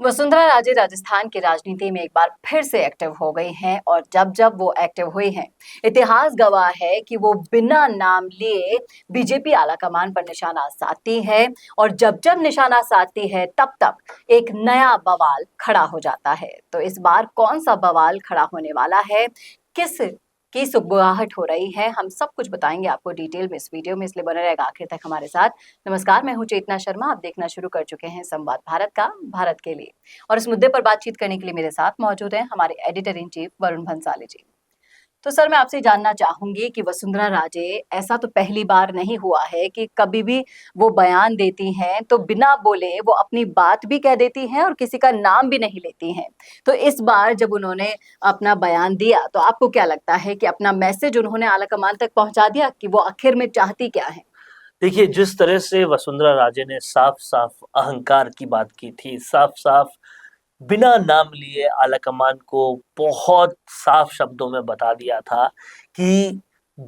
वसुंधरा राजे राजस्थान की राजनीति में एक बार फिर से एक्टिव हो गई हैं और जब जब वो एक्टिव हुई हैं, इतिहास गवाह है कि वो बिना नाम लिए बीजेपी आलाकमान पर निशाना साधती है और जब जब निशाना साधती है तब तब एक नया बवाल खड़ा हो जाता है। तो इस बार कौन सा बवाल खड़ा होने वाला है, किस की सुगबुगाहट हो रही है, हम सब कुछ बताएंगे आपको डिटेल में इस वीडियो में, इसलिए बने रहेगा आखिर तक हमारे साथ। नमस्कार, मैं हूं चेतना शर्मा, आप देखना शुरू कर चुके हैं संवाद भारत का, भारत के लिए। और इस मुद्दे पर बातचीत करने के लिए मेरे साथ मौजूद हैं हमारे editor in chief Varun Bhansali ji. तो सर, मैं आपसे जानना चाहूंगी कि वसुंधरा राजे, ऐसा तो पहली बार नहीं हुआ है कि कभी भी वो बयान देती हैं तो बिना बोले वो अपनी बात भी कह देती हैं और किसी का नाम भी नहीं लेती हैं। तो इस बार जब उन्होंने अपना बयान दिया तो आपको क्या लगता है कि अपना मैसेज उन्होंने आलाकमान तक पहुंचा दिया कि वो आखिर में चाहती क्या है? देखिए, जिस तरह से वसुंधरा राजे ने साफ साफ अहंकार की बात की थी, साफ साफ बिना नाम लिए आलाकमान को बहुत साफ शब्दों में बता दिया था कि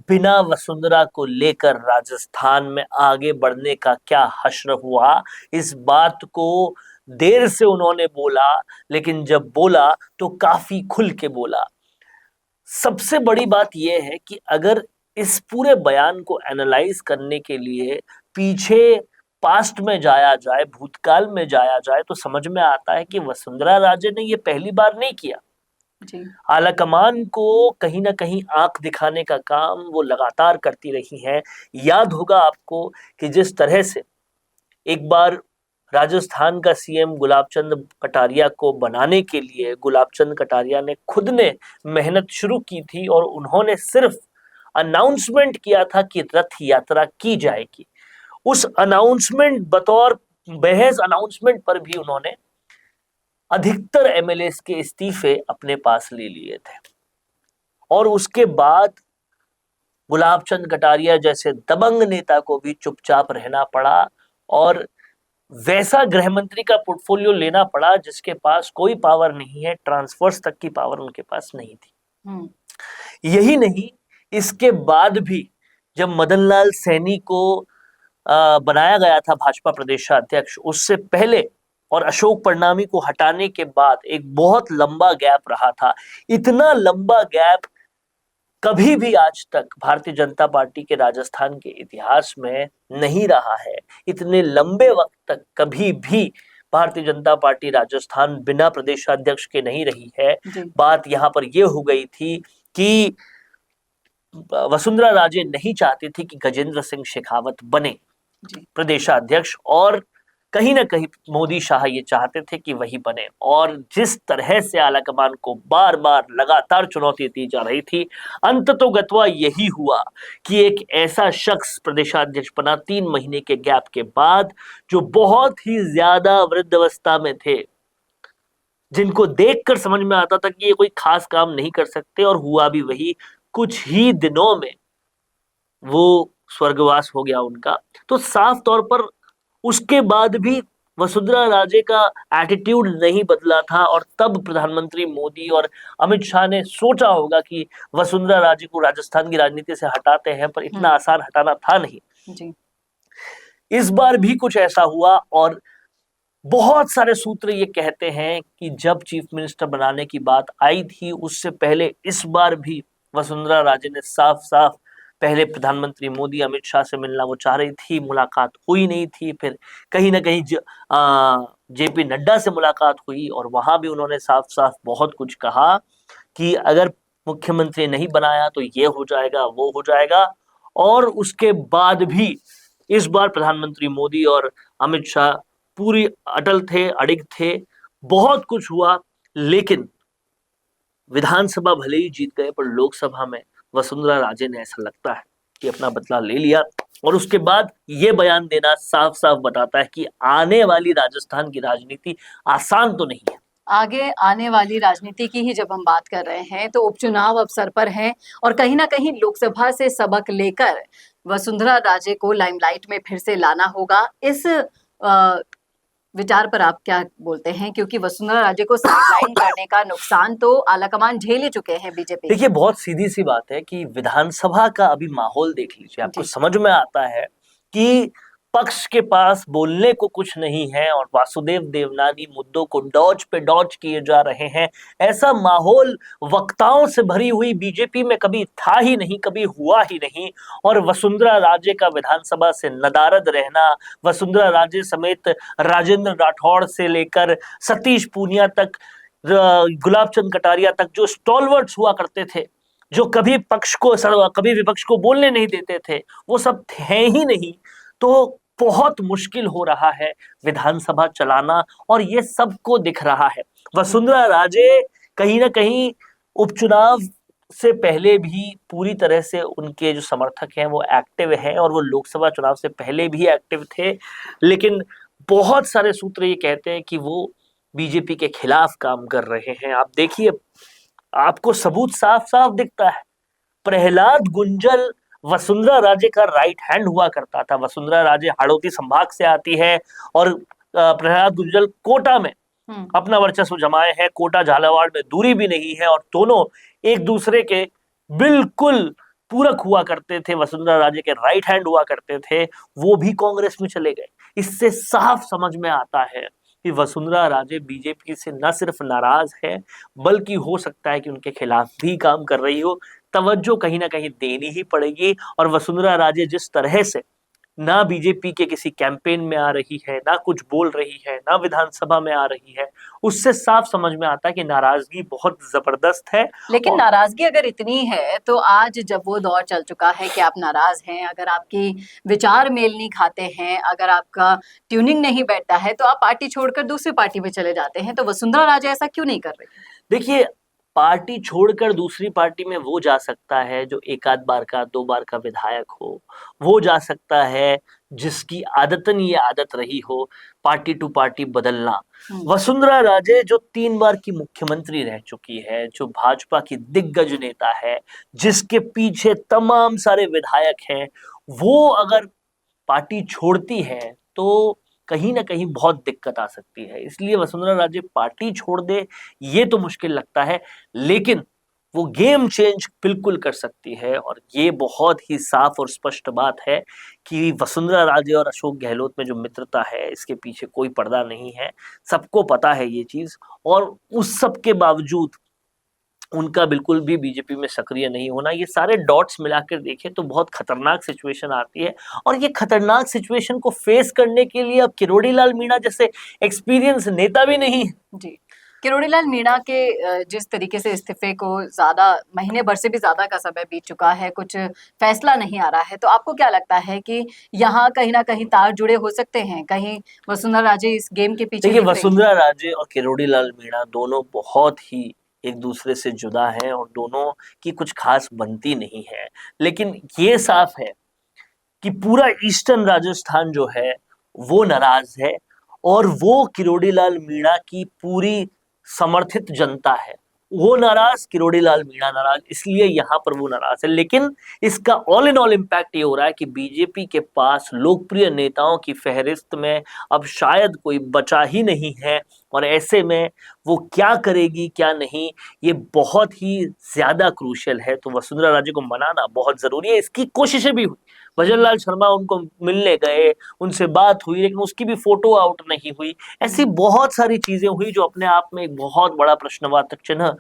बिना वसुंधरा को लेकर राजस्थान में आगे बढ़ने का क्या हश्र हुआ। इस बात को देर से उन्होंने बोला, लेकिन जब बोला तो काफी खुल के बोला। सबसे बड़ी बात यह है कि अगर इस पूरे बयान को एनालाइज करने के लिए पीछे पास्ट में जाया जाए, भूतकाल में जाया जाए, तो समझ में आता है कि वसुंधरा राजे ने ये पहली बार नहीं किया। जी। आलाकमान को कहीं ना कहीं आंख दिखाने का काम वो लगातार करती रही हैं। याद होगा आपको कि जिस तरह से एक बार राजस्थान का सीएम गुलाब चंद कटारिया को बनाने के लिए गुलाब चंद कटारिया ने खुद ने मेहनत शुरू की थी और उन्होंने सिर्फ अनाउंसमेंट किया था कि रथ यात्रा की जाएगी। उस अनाउंसमेंट, बतौर बहस अनाउंसमेंट पर भी उन्होंने अधिकतर एमएलए के इस्तीफे अपने पास ले लिए थे और उसके बाद गुलाब चंद कटारिया जैसे दबंग नेता को भी चुपचाप रहना पड़ा और वैसा गृह मंत्री का पोर्टफोलियो लेना पड़ा जिसके पास कोई पावर नहीं है, ट्रांसफर्स तक की पावर उनके पास नहीं थी। यही नहीं, इसके बाद भी जब मदन लाल सैनी को बनाया गया था भाजपा प्रदेशाध्यक्ष, उससे पहले और अशोक परनामी को हटाने के बाद एक बहुत लंबा गैप रहा था। इतना लंबा गैप कभी भी आज तक भारतीय जनता पार्टी के राजस्थान के इतिहास में नहीं रहा है। इतने लंबे वक्त तक कभी भी भारतीय जनता पार्टी राजस्थान बिना प्रदेशाध्यक्ष के नहीं रही है। बात यहाँ पर यह हो गई थी कि वसुंधरा राजे नहीं चाहती थी कि गजेंद्र सिंह शेखावत बने प्रदेशाध्यक्ष और कहीं ना कहीं मोदी शाह ये चाहते थे कि वही बने। और जिस तरह से आलाकमान को बार बार लगातार चुनौती दी जा रही थी, अंततोगत्वा यही हुआ कि एक ऐसा शख्स प्रदेशाध्यक्ष बना 3 महीने के गैप के बाद, जो बहुत ही ज्यादा वृद्धावस्था में थे, जिनको देखकर समझ में आता था कि ये कोई खास काम नहीं कर सकते, और हुआ भी वही। कुछ ही दिनों में वो स्वर्गवास हो गया उनका। तो साफ तौर पर उसके बाद भी वसुंधरा राजे का एटीट्यूड नहीं बदला था और तब प्रधानमंत्री मोदी और अमित शाह ने सोचा होगा कि वसुंधरा राजे को राजस्थान की राजनीति से हटाते हैं, पर इतना आसान हटाना था नहीं जी। इस बार भी कुछ ऐसा हुआ और बहुत सारे सूत्र ये कहते हैं कि जब चीफ मिनिस्टर बनाने की बात आई थी, उससे पहले इस बार भी वसुंधरा राजे ने साफ साफ पहले प्रधानमंत्री मोदी अमित शाह से मिलना वो चाह रही थी, मुलाकात हुई नहीं थी। फिर कहीं ना कहीं जेपी नड्डा से मुलाकात हुई और वहां भी उन्होंने साफ साफ बहुत कुछ कहा कि अगर मुख्यमंत्री नहीं बनाया तो ये हो जाएगा, वो हो जाएगा। और उसके बाद भी इस बार प्रधानमंत्री मोदी और अमित शाह पूरी अटल थे, अडिग थे। बहुत कुछ हुआ, लेकिन विधानसभा भले ही जीत गए, पर लोकसभा में वसुंधरा राजे ने, ऐसा लगता है कि अपना बदला ले लिया। और उसके बाद ये बयान देना साफ साफ बताता है कि आने वाली राजस्थान की राजनीति आसान तो नहीं है। आगे आने वाली राजनीति की ही जब हम बात कर रहे हैं तो उपचुनाव अवसर पर हैं और कहीं ना कहीं लोकसभा से सबक लेकर वसुंधरा राजे को लाइमलाइट में फिर से लाना होगा। इस विचार पर आप क्या बोलते हैं? क्योंकि वसुंधरा राजे को साइडलाइन करने का नुकसान तो आलाकमान झेल ही चुके हैं बीजेपी। देखिए, बहुत सीधी सी बात है कि विधानसभा का अभी माहौल देख लीजिए, आपको समझ में आता है कि पक्ष के पास बोलने को कुछ नहीं है और वासुदेव देवनानी मुद्दों को डॉज पे डॉज किए जा रहे हैं। ऐसा माहौल वक्ताओं से भरी हुई बीजेपी में कभी था ही नहीं, कभी हुआ ही नहीं। और वसुंधरा राजे का विधानसभा से नदारद रहना, वसुंधरा राजे समेत राजेंद्र राठौड़ से लेकर सतीश पूनिया तक, गुलाब चंद कटारिया तक, जो स्टॉलवर्ड्स हुआ करते थे, जो कभी पक्ष को कभी विपक्ष को बोलने नहीं देते थे, वो सब हैं ही नहीं। तो बहुत मुश्किल हो रहा है विधानसभा चलाना और ये सबको दिख रहा है। वसुंधरा राजे कहीं ना कहीं उपचुनाव से पहले भी पूरी तरह से उनके जो समर्थक हैं वो एक्टिव हैं और वो लोकसभा चुनाव से पहले भी एक्टिव थे, लेकिन बहुत सारे सूत्र ये कहते हैं कि वो बीजेपी के खिलाफ काम कर रहे हैं। आप देखिए, आपको सबूत साफ साफ दिखता है। प्रहलाद गुंजल वसुंधरा राजे का राइट हैंड हुआ करता था। वसुंधरा राजे हाड़ौती संभाग से आती है और प्रहलाद गुंजल कोटा में अपना वर्चस्व जमाए हैं। कोटा झालावाड़ में दूरी भी नहीं है और दोनों एक दूसरे के बिल्कुल पूरक हुआ करते थे, वसुंधरा राजे के राइट हैंड हुआ करते थे। वो भी कांग्रेस में चले गए। इससे साफ समझ में आता है कि वसुंधरा राजे बीजेपी से न सिर्फ नाराज है, बल्कि हो सकता है कि उनके खिलाफ भी काम कर रही हो। तवज्जो कहीं ना कहीं देनी ही पड़ेगी। और वसुंधरा राजे जिस तरह से ना बीजेपी के किसी कैंपेन में आ रही है, ना कुछ बोल रही है, ना विधानसभा में आ रही है, उससे साफ समझ में आता है कि नाराजगी बहुत जबरदस्त है। लेकिन नाराजगी अगर इतनी है तो आज जब वो दौर चल चुका है कि आप नाराज हैं, अगर आपकी विचार मेल नहीं खाते हैं, अगर आपका ट्यूनिंग नहीं बैठता है, तो आप पार्टी छोड़कर दूसरी पार्टी में चले जाते हैं। तो वसुंधरा राजे ऐसा क्यों नहीं कर रही? देखिए, पार्टी छोड़कर दूसरी पार्टी में वो जा सकता है जो एक आध बार का, दो बार का विधायक हो। वो जा सकता है जिसकी आदतन ये आदत रही हो पार्टी टू पार्टी बदलना। वसुंधरा राजे जो 3 बार की मुख्यमंत्री रह चुकी है, जो भाजपा की दिग्गज नेता है, जिसके पीछे तमाम सारे विधायक हैं, वो अगर पार्टी छोड़ती है तो कहीं ना कहीं बहुत दिक्कत आ सकती है। इसलिए वसुंधरा राजे पार्टी छोड़ दे ये तो मुश्किल लगता है, लेकिन वो गेम चेंज बिल्कुल कर सकती है। और ये बहुत ही साफ और स्पष्ट बात है कि वसुंधरा राजे और अशोक गहलोत में जो मित्रता है, इसके पीछे कोई पर्दा नहीं है। सबको पता है ये चीज, और उस सब के बावजूद उनका बिल्कुल भी बीजेपी में सक्रिय नहीं होना, ये सारे डॉट्स मिलाकर देखें तो बहुत खतरनाक सिचुएशन आती है। और ये खतरनाक सिचुएशन को फेस करने के लिए अब किरोड़ी लाल मीणा जैसे एक्सपीरियंस नेता भी नहीं है। जी, किरोड़ी लाल मीणा के जिस तरीके से इस्तीफे को ज्यादा महीने भर से भी ज्यादा का समय बीत चुका है, कुछ फैसला नहीं आ रहा है, तो आपको क्या लगता है कि यहाँ कहीं ना कहीं तार जुड़े हो सकते हैं? कहीं वसुंधरा राजे इस गेम के पीछे? देखिए, वसुंधरा राजे और किरोड़ी लाल मीणा दोनों बहुत ही एक दूसरे से जुदा है और दोनों की कुछ खास बनती नहीं है। लेकिन ये साफ है कि पूरा ईस्टर्न राजस्थान जो है वो नाराज है और वो किरोड़ी लाल मीणा की पूरी समर्थित जनता है। वो नाराज, किरोड़ी लाल मीणा नाराज, इसलिए यहाँ पर वो नाराज है। लेकिन इसका ऑल इन ऑल इम्पैक्ट ये हो रहा है कि बीजेपी के पास लोकप्रिय नेताओं की फहरिस्त में अब शायद कोई बचा ही नहीं है। और ऐसे में वो क्या करेगी क्या नहीं, ये बहुत ही ज्यादा क्रूशियल है। तो वसुंधरा राजे को मनाना बहुत जरूरी है। इसकी कोशिशें भी हुई, भजन लाल शर्मा उनको मिलने गए, उनसे बात हुई, लेकिन उसकी भी फोटो आउट नहीं हुई। ऐसी बहुत सारी चीजें हुई जो अपने आप में एक बहुत बड़ा प्रश्नवाचक चिन्ह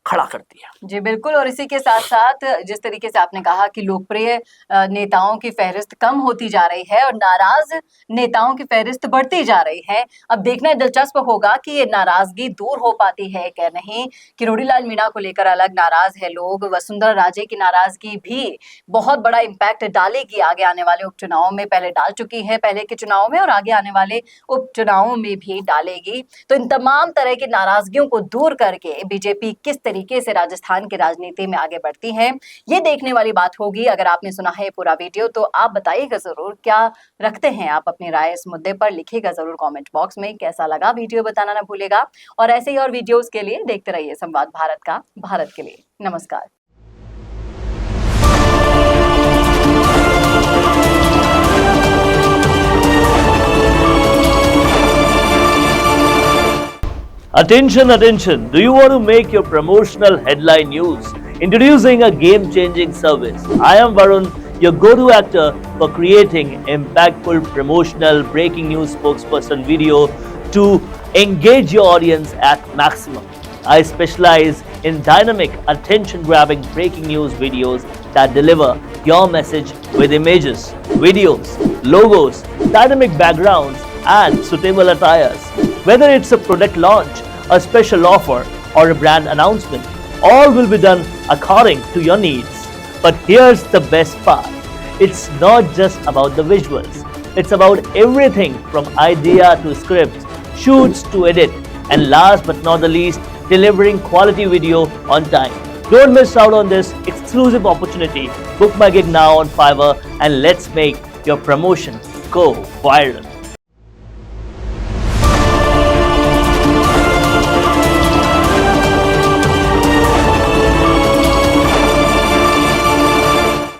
खड़ा करती है। जी बिल्कुल। और इसी के साथ साथ जिस तरीके से आपने कहा कि लोकप्रिय नेताओं की फहरिस्त कम होती जा रही है और नाराज नेताओं की फहरिस्त बढ़ती जा रही है, अब देखना दिलचस्प होगा कि ये नाराजगी दूर हो पाती है क्या नहीं। किरोड़ी लाल मीणा को लेकर अलग नाराज है लोग, वसुंधरा राजे की नाराजगी भी बहुत बड़ा इम्पैक्ट डालेगी आगे आने वाले उपचुनावों में। पहले डाल चुकी है पहले के चुनाव में और आगे आने वाले उपचुनावों में भी डालेगी। तो इन तमाम तरह की नाराजगियों को दूर करके बीजेपी किस तरीके से राजस्थान की राजनीति में आगे बढ़ती है, ये देखने वाली बात होगी। अगर आपने सुना है पूरा वीडियो तो आप बताइएगा जरूर, क्या रखते हैं आप अपनी राय इस मुद्दे पर, लिखिएगा जरूर कमेंट बॉक्स में। कैसा लगा वीडियो बताना ना भूलेगा। और ऐसे ही और वीडियोस के लिए देखते रहिए संवाद भारत का, भारत के लिए। नमस्कार। Attention, attention. Do you want to make your promotional headline news? Introducing a game-changing service. I am Varun, your go-to actor for creating impactful promotional breaking news spokesperson video to engage your audience at maximum. I specialize in dynamic, attention-grabbing breaking news videos that deliver your message with images, videos, logos, dynamic backgrounds, and suitable attires. Whether it's a product launch, a special offer, or a brand announcement, all will be done according to your needs. But here's the best part. It's not just about the visuals. It's about everything from idea to scripts, shoots to edit, and last but not the least, delivering quality video on time. Don't miss out on this exclusive opportunity. Book my gig now on Fiverr and let's make your promotion go viral.